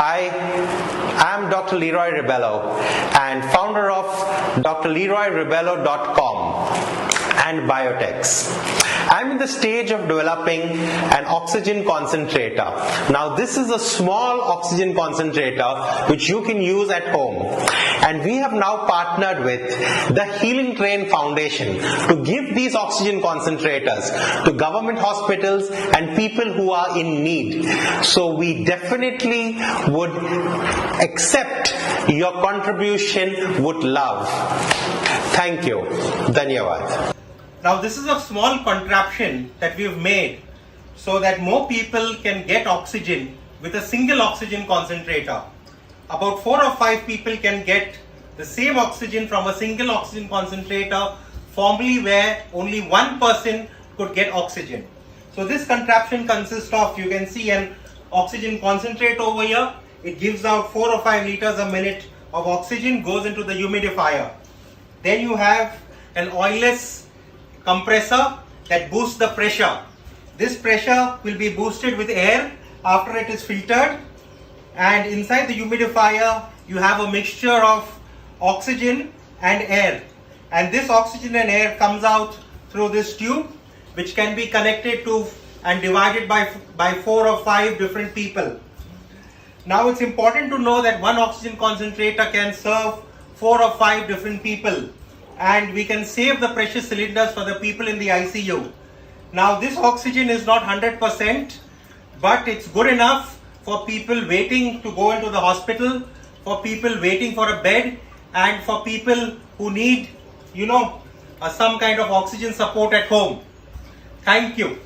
Hi, I'm Dr. Leroy Ribello and founder of drleroyribello.com and Biotex. I'm in the stage of developing an oxygen concentrator. Now this is a small oxygen concentrator which you can use at home. And we have now partnered with the HealingTrain Foundation to give these oxygen concentrators to government hospitals and people who are in need. So we definitely would accept your contribution, would love. Thank you. Dhanyavad. Now this is a small contraption that we've made so that more people can get oxygen with a single oxygen concentrator. About 4 or 5 people can get the same oxygen from a single oxygen concentrator, formerly where only one person could get oxygen. So this contraption consists of, you can see an oxygen concentrator over here. It gives out 4 or 5 liters a minute of oxygen, goes into the humidifier. Then you have an oilless compressor that boosts the pressure. This pressure will be boosted with air after it is filtered, and inside the humidifier you have a mixture of oxygen and air, and this oxygen and air comes out through this tube which can be connected to and divided by 4 or 5 different people. Now it's important to know that one oxygen concentrator can serve 4 or 5 different people, and we can save the precious cylinders for the people in the ICU. Now this oxygen is not 100%, but it's good enough for people waiting to go into the hospital, for people waiting for a bed, and for people who need, some kind of oxygen support at home. Thank you.